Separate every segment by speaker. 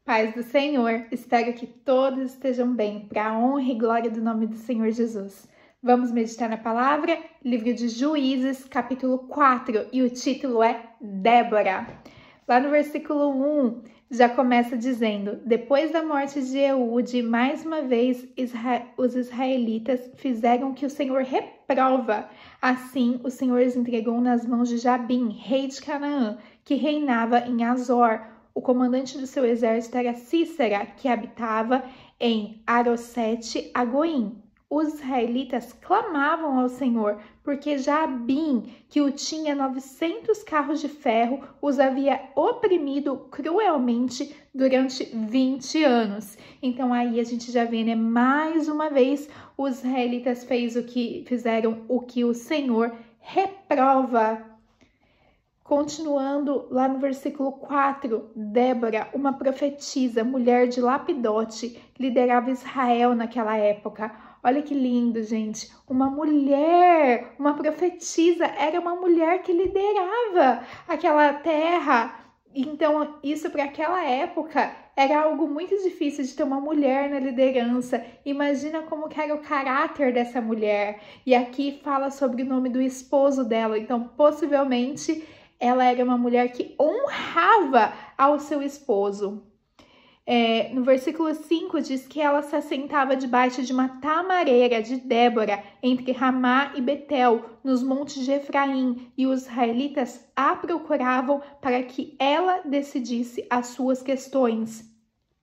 Speaker 1: Paz do Senhor, espero que todos estejam bem, para a honra e glória do nome do Senhor Jesus. Vamos meditar na palavra, livro de Juízes, capítulo 4, e o título é Débora. Lá no versículo 1, já começa dizendo: depois da morte de Eude, mais uma vez os israelitas fizeram o que o Senhor reprova. Assim, o Senhor os entregou nas mãos de Jabim, rei de Canaã, que reinava em Azor. O comandante do seu exército era Cícera, que habitava em Arosete-Agoim. Os israelitas clamavam ao Senhor, porque Jabim, que o tinha 900 carros de ferro, os havia oprimido cruelmente durante 20 anos. Então aí a gente já vê, né? Mais uma vez, os israelitas fizeram o que o Senhor reprova. Continuando lá no versículo 4, Débora, uma profetisa, mulher de Lapidote, liderava Israel naquela época. Olha que lindo, gente. Uma mulher, uma profetisa, era uma mulher que liderava aquela terra. Então, isso para aquela época era algo muito difícil de ter uma mulher na liderança. Imagina como que era o caráter dessa mulher. E aqui fala sobre o nome do esposo dela. Então, possivelmente, ela era uma mulher que honrava ao seu esposo. No versículo 5 diz que ela se assentava debaixo de uma tamareira de Débora, entre Ramá e Betel, nos montes de Efraim, e os israelitas a procuravam para que ela decidisse as suas questões.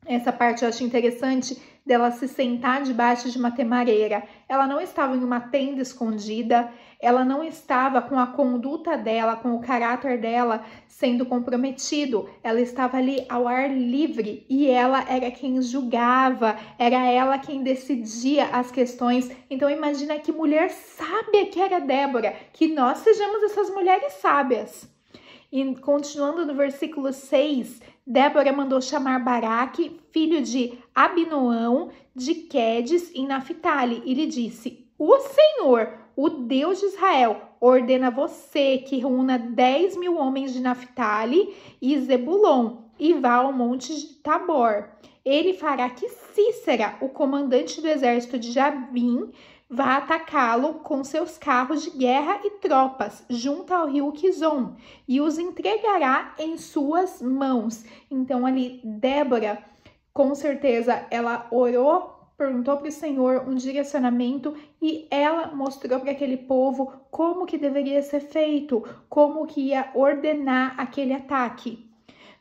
Speaker 1: Essa parte eu acho interessante dela se sentar debaixo de uma tamareira. Ela não estava em uma tenda escondida, ela não estava com a conduta dela, com o caráter dela sendo comprometido. Ela estava ali ao ar livre e ela era quem julgava, era ela quem decidia as questões. Então imagina que mulher sábia que era Débora, que nós sejamos essas mulheres sábias. E continuando no versículo 6, Débora mandou chamar Baraque, filho de Abinoão, de Quedes, em Naphtali, e lhe disse: o Senhor, o Deus de Israel, ordena você que reúna 10.000 homens de Naphtali e Zebulon e vá ao monte de Tabor. Ele fará que Cícera, o comandante do exército de Jabim, vá atacá-lo com seus carros de guerra e tropas, junto ao rio Quizon, e os entregará em suas mãos. Então ali, Débora, com certeza, ela orou, perguntou para o Senhor um direcionamento e ela mostrou para aquele povo como que deveria ser feito, como que ia ordenar aquele ataque.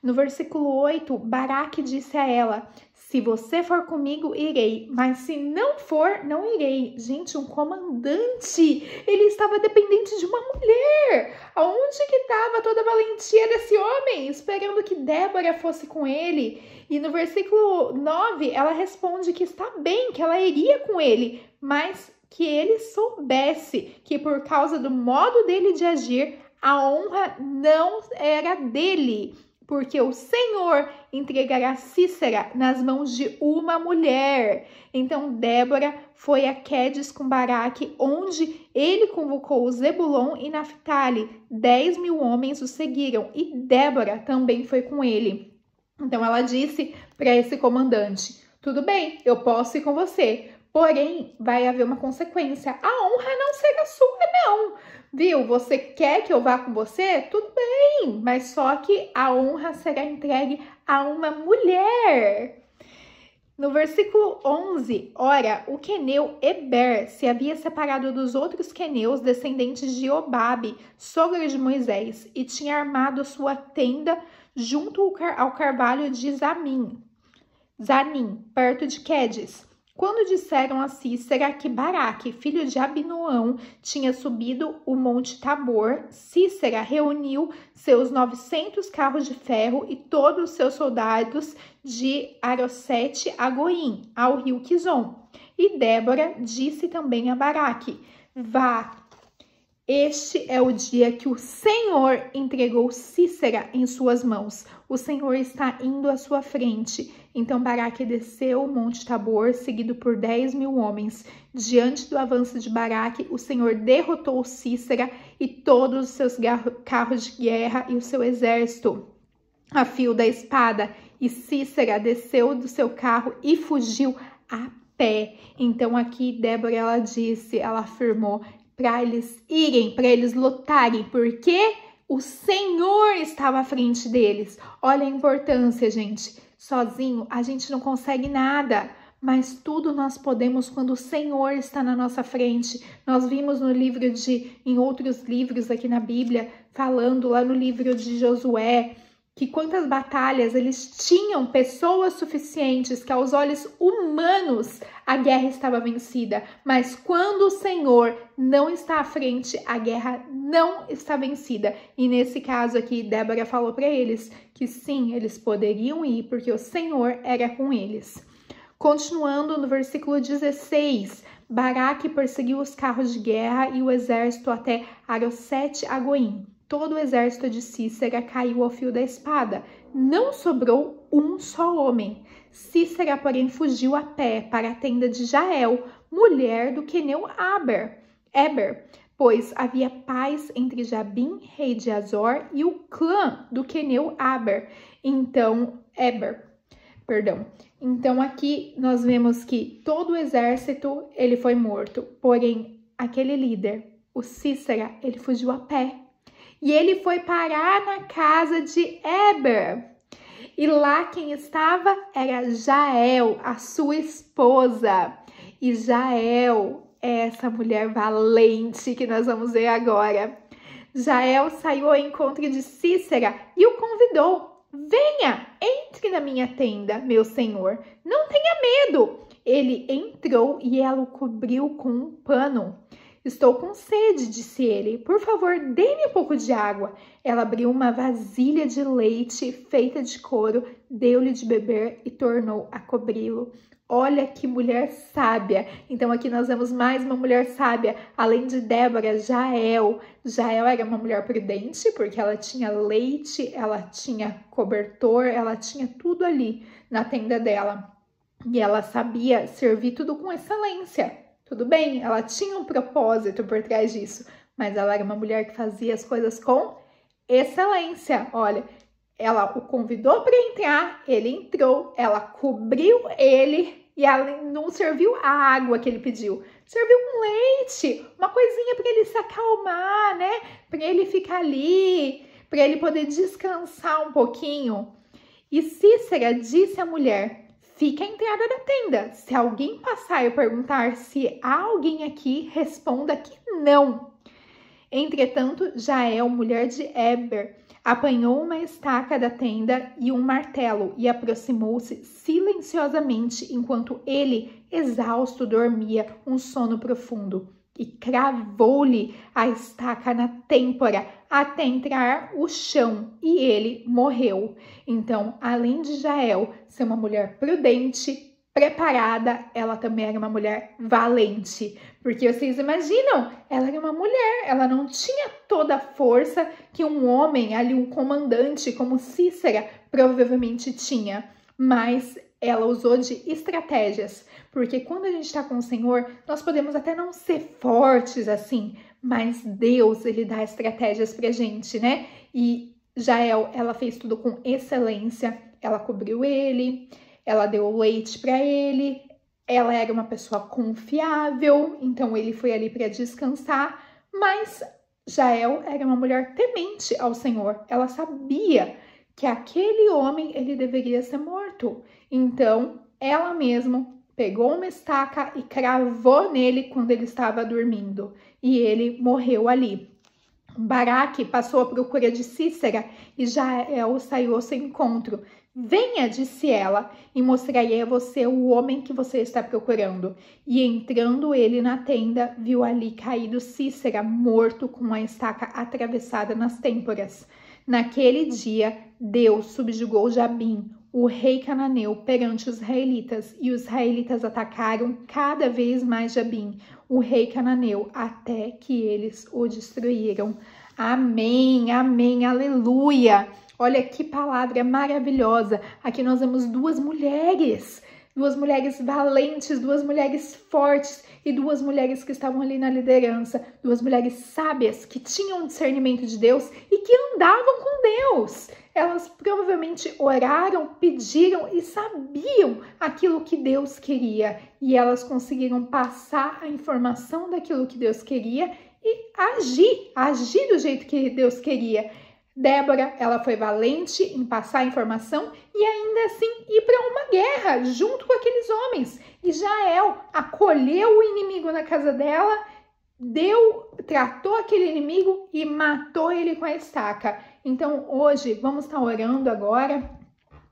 Speaker 1: No versículo 8, Baraque disse a ela: se você for comigo, irei, mas se não for, não irei. Gente, um comandante, ele estava dependente de uma mulher. Aonde que estava toda a valentia desse homem, esperando que Débora fosse com ele? E no versículo 9, ela responde que está bem, que ela iria com ele, mas que ele soubesse que por causa do modo dele de agir, a honra não era dele, porque o Senhor entregará Cícera nas mãos de uma mulher. Então Débora foi a Quedes com Baraque, onde ele convocou o Zebulon e Naphtali. 10.000 homens o seguiram e Débora também foi com ele. Então ela disse para esse comandante: tudo bem, eu posso ir com você, porém vai haver uma consequência. A honra não será sua, não. Viu? Você quer que eu vá com você? Tudo bem, mas só que a honra será entregue a uma mulher. No versículo 11, ora, o queneu Eber se havia separado dos outros queneus descendentes de Obabe, sogro de Moisés, e tinha armado sua tenda junto ao carvalho de Zanim, perto de Quedes. Quando disseram a Cícera que Baraque, filho de Abinoão, tinha subido o monte Tabor, Cícera reuniu seus 900 carros de ferro e todos os seus soldados de Arosete-Agoim, ao rio Quizon. E Débora disse também a Baraque: vá, este é o dia que o Senhor entregou Cícera em suas mãos. O Senhor está indo à sua frente. Então Baraque desceu o monte Tabor, seguido por 10.000 homens. Diante do avanço de Baraque, o Senhor derrotou Cícera e todos os seus carros de guerra e o seu exército. a fio da espada, e Sísera desceu do seu carro e fugiu a pé. Então aqui Débora, ela afirmou para eles irem, para eles lutarem, porque o Senhor estava à frente deles. Olha a importância, gente. Sozinho a gente não consegue nada, mas tudo nós podemos quando o Senhor está na nossa frente. Nós vimos em outros livros aqui na Bíblia, falando lá no livro de Josué, que quantas batalhas eles tinham pessoas suficientes, que aos olhos humanos a guerra estava vencida. Mas quando o Senhor não está à frente, a guerra não está vencida. E nesse caso aqui, Débora falou para eles que sim, eles poderiam ir, porque o Senhor era com eles. Continuando no versículo 16, Baraque perseguiu os carros de guerra e o exército até Arosete-Agoim. Todo o exército de Sísera caiu ao fio da espada. Não sobrou um só homem. Sísera, porém, fugiu a pé para a tenda de Jael, mulher do queneu Eber, pois havia paz entre Jabim, rei de Azor, e o clã do queneu Eber. Então aqui nós vemos que todo o exército ele foi morto, porém aquele líder, o Sísera, ele fugiu a pé. E ele foi parar na casa de Eber. E lá quem estava era Jael, a sua esposa. E Jael é essa mulher valente que nós vamos ver agora. Jael saiu ao encontro de Sísera e o convidou. Venha, entre na minha tenda, meu senhor. Não tenha medo. Ele entrou e ela o cobriu com um pano. Estou com sede, disse ele. Por favor, dê-me um pouco de água. Ela abriu uma vasilha de leite feita de couro, deu-lhe de beber e tornou a cobri-lo. Olha que mulher sábia. Então aqui nós vemos mais uma mulher sábia. Além de Débora, Jael. Jael era uma mulher prudente, porque ela tinha leite, ela tinha cobertor, ela tinha tudo ali na tenda dela. E ela sabia servir tudo com excelência. Tudo bem, ela tinha um propósito por trás disso, mas ela era uma mulher que fazia as coisas com excelência. Olha, ela o convidou para entrar, ele entrou, ela cobriu ele e ela não serviu a água que ele pediu. Serviu um leite, uma coisinha para ele se acalmar, né? Para ele ficar ali, para ele poder descansar um pouquinho. E Sísera disse à mulher: fica à entrada da tenda. Se alguém passar e perguntar se há alguém aqui, responda que não. Entretanto, Jael, mulher de Eber, apanhou uma estaca da tenda e um martelo e aproximou-se silenciosamente enquanto ele, exausto, dormia um sono profundo. E cravou-lhe a estaca na têmpora até entrar o chão e ele morreu. Então, além de Jael ser uma mulher prudente, preparada, ela também era uma mulher valente. Porque vocês imaginam, ela era uma mulher, ela não tinha toda a força que um homem ali, um comandante como Sísera, provavelmente tinha. Mas ela usou de estratégias, porque quando a gente está com o Senhor, nós podemos até não ser fortes assim, mas Deus, ele dá estratégias pra gente, né? E Jael, ela fez tudo com excelência, ela cobriu ele, ela deu leite para ele, ela era uma pessoa confiável, então ele foi ali para descansar, mas Jael era uma mulher temente ao Senhor, ela sabia que aquele homem, ele deveria ser morto. Então, ela mesma pegou uma estaca e cravou nele quando ele estava dormindo. E ele morreu ali. Baraque passou à procura de Sísera e Jael saiu ao seu encontro. Venha, disse ela, e mostrarei a você o homem que você está procurando. E entrando ele na tenda, viu ali caído Sísera, morto com a estaca atravessada nas têmporas. Naquele dia, Deus subjugou Jabim, o rei cananeu, perante os israelitas, e os israelitas atacaram cada vez mais Jabim, o rei cananeu, até que eles o destruíram. Amém, amém, aleluia! Olha que palavra maravilhosa! Aqui nós vemos duas mulheres valentes, duas mulheres fortes e duas mulheres que estavam ali na liderança, duas mulheres sábias que tinham discernimento de Deus e que andavam com Deus. elas provavelmente oraram, pediram e sabiam aquilo que Deus queria. E elas conseguiram passar a informação daquilo que Deus queria e agir do jeito que Deus queria. Débora, ela foi valente em passar a informação e ainda assim ir para uma guerra junto com aqueles homens. E Jael acolheu o inimigo na casa dela, tratou aquele inimigo e matou ele com a estaca. Então hoje vamos estar orando agora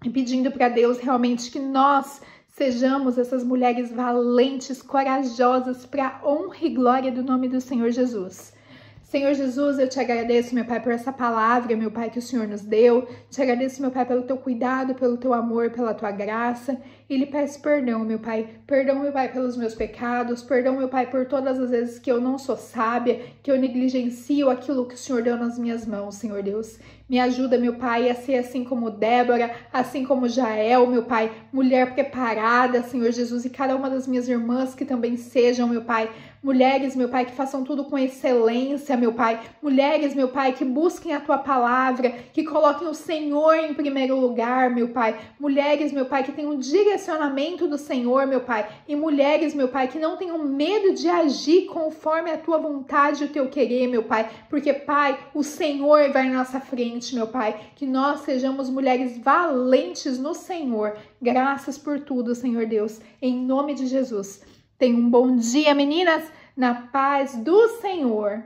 Speaker 1: e pedindo para Deus realmente que nós sejamos essas mulheres valentes, corajosas para a honra e glória do nome do Senhor Jesus. Senhor Jesus, eu te agradeço, meu Pai, por essa palavra, meu Pai, que o Senhor nos deu. Te agradeço, meu Pai, pelo teu cuidado, pelo teu amor, pela tua graça. E lhe peço perdão, meu Pai. Perdão, meu Pai, pelos meus pecados. Perdão, meu Pai, por todas as vezes que eu não sou sábia, que eu negligencio aquilo que o Senhor deu nas minhas mãos, Senhor Deus. Me ajuda, meu Pai, a ser assim como Débora, assim como Jael, meu Pai, mulher preparada, Senhor Jesus, e cada uma das minhas irmãs que também sejam, meu Pai, mulheres, meu Pai, que façam tudo com excelência, meu Pai, mulheres, meu Pai, que busquem a Tua palavra, que coloquem o Senhor em primeiro lugar, meu Pai, mulheres, meu Pai, que tenham um direcionamento do Senhor, meu Pai, e mulheres, meu Pai, que não tenham medo de agir conforme a Tua vontade e o Teu querer, meu Pai, porque, Pai, o Senhor vai na nossa frente, meu Pai, que nós sejamos mulheres valentes no Senhor. Graças por tudo, Senhor Deus, em nome de Jesus. Tenham um bom dia, meninas, na paz do Senhor.